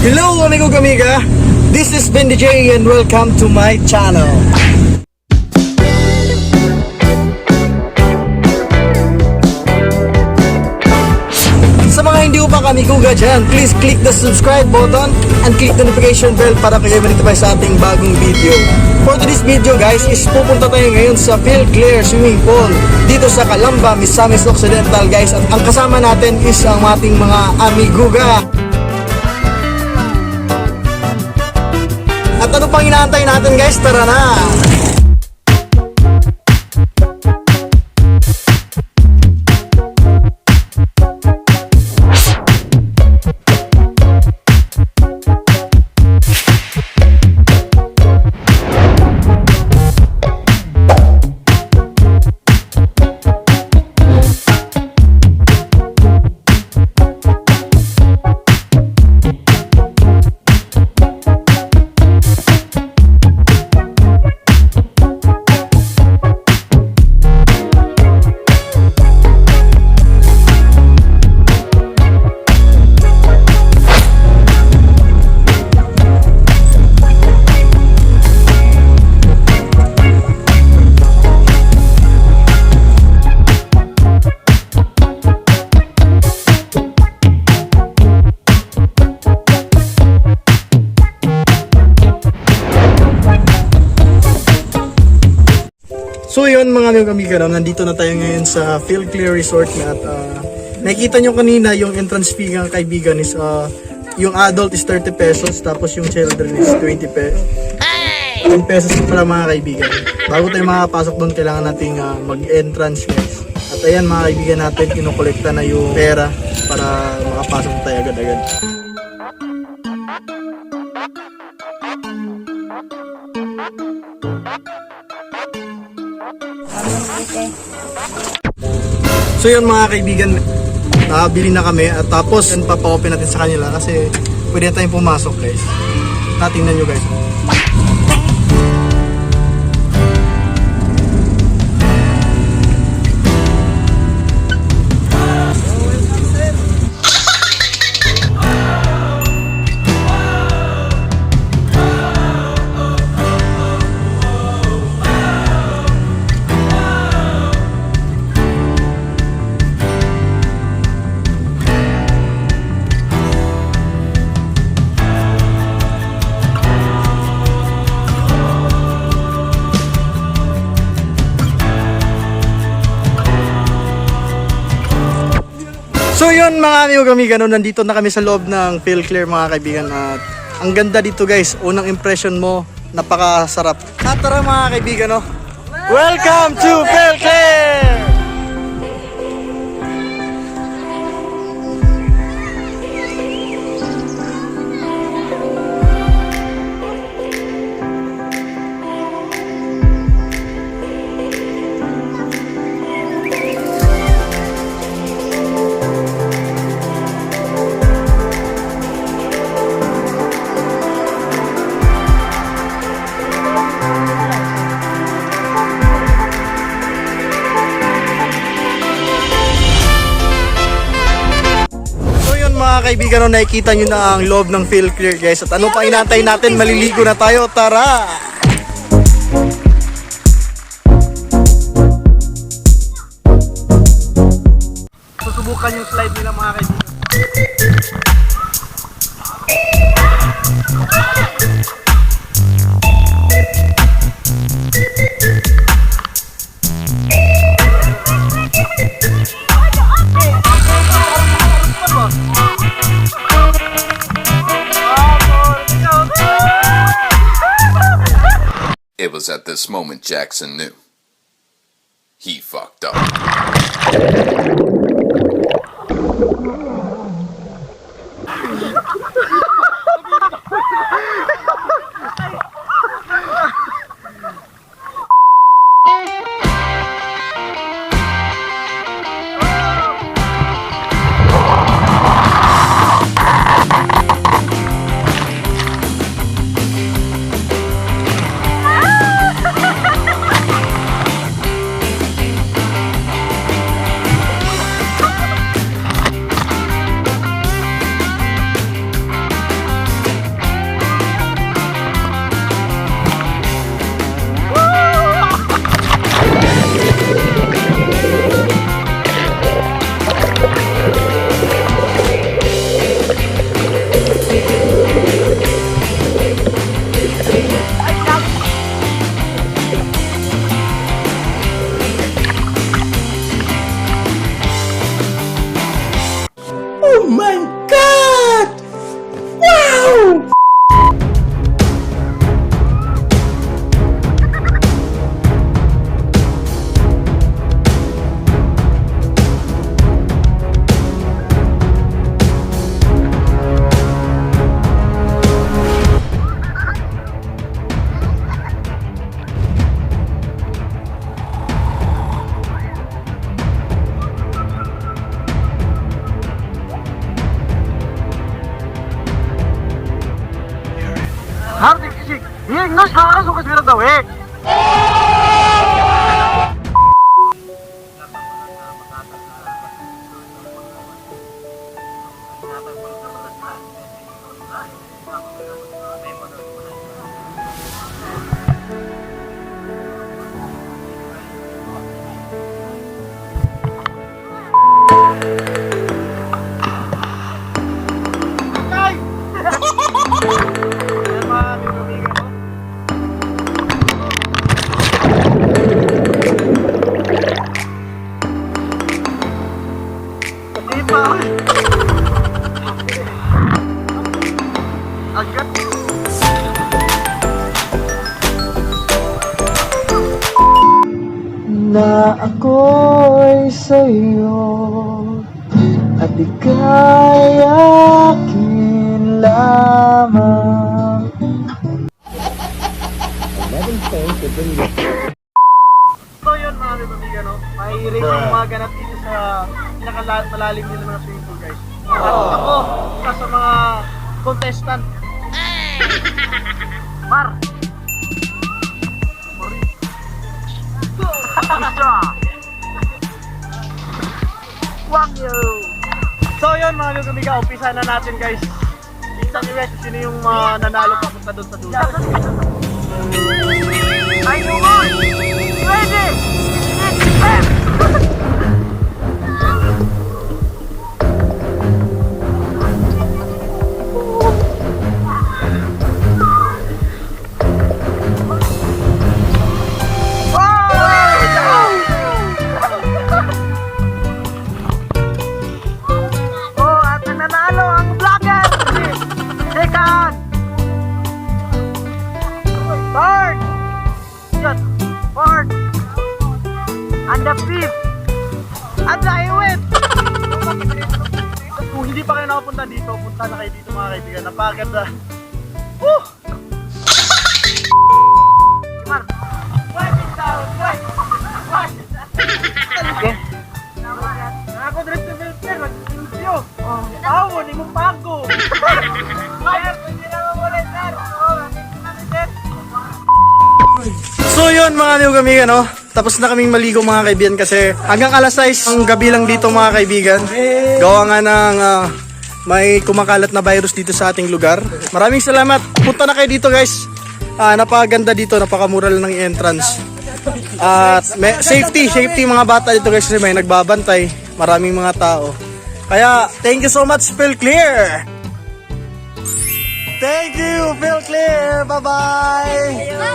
Hello amigo kamiga, this is Ben DJ and welcome to my channel. Sa mga hindi ko pa kamiguga dyan, please click the subscribe button and click the notification bell para kayo ma-notify sa ating bagong video. For today's video guys, is pupunta tayo ngayon sa FILCLAIRE swimming pool dito sa Calamba Misamis Occidental guys. At ang kasama natin is ang ating mga amiguga. At ano pang inaantay natin guys? Tara na! So yun mga amigo, nandito na tayo ngayon sa FILCLAIRE Resort na at nakikita nyo kanina yung entrance fee ng kaibigan is yung adult is 30 pesos tapos yung children is 20 pesos. 10 pesos para mga kaibigan. Bago tayo makapasok doon kailangan nating mag-entrance guys. At ayan mga kaibigan natin, kinukolekta na yung pera para makapasok tayo agad-agad. So yun mga kaibigan, nakabili na kami at tapos papa-open natin sa kanila kasi pwede tayong pumasok guys. Tingnan nyo guys. So yun mga amigo kami, nandito na kami sa loob ng FILCLAIRE mga kaibigan at ang ganda dito guys, unang impression mo, napakasarap. At tara mga kaibigan, welcome to FILCLAIRE! Mga kaibigan, nakikita nyo na ang loob ng FILCLAIRE guys. At ano pa inaantay natin? Maliligo na tayo. Tara! Susubukan yung slide nila mga kaibigan. It was at this moment Jackson knew. He fucked up. हार्दिक किसी ये इंग्लिश खाना सुख मेरा Dave na ako'y sa'yo at ika'y akin lamang. So yun mga kaibigan, no? May racing mga ganap dito sa pinakamalalim nila mga swimming pool, guys. At ako, isa sa mga contestant. Mar! So yun mga kaibigan, umpisa na natin guys. Tingnan nyo guys, sino yung nanalo papunta doon sa dulo. Ay naman! Ready! Step! And the fifth at the highway. Kung hindi pa kayo nakapunta dito, punta na kayo dito mga kaibigan. Napakaganda. Woo! Mar! Okay. Ako direct sa filter, mag-video. Awo, ni mo pago. So yun mga kaibigan, no? Tapos na kaming maligo mga kaibigan kasi hanggang alas 6 ang gabi lang dito mga kaibigan. Gawa nga ng may kumakalat na virus dito sa ating lugar. Maraming salamat. Punta na kayo dito guys. Napakaganda dito, napakamura lang ng entrance. At safety mga bata dito guys kasi may nagbabantay. Maraming mga tao. Kaya thank you so much FILCLAIRE. Thank you FILCLAIRE. Bye-bye.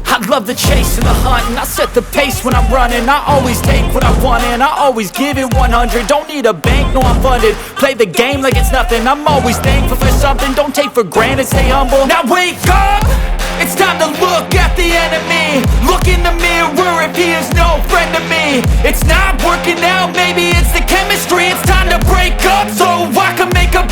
I love the chase and the hunt, and I set the pace when I'm running. I always take what I want and I always give it 100. Don't need a bank, no I'm funded. Play the game like it's nothing. I'm always thankful for something. Don't take for granted, stay humble. Now wake up, it's time to look at the enemy. Look in the mirror if he is no friend to me. It's not working out, maybe it's the chemistry. It's time to break up so I can make a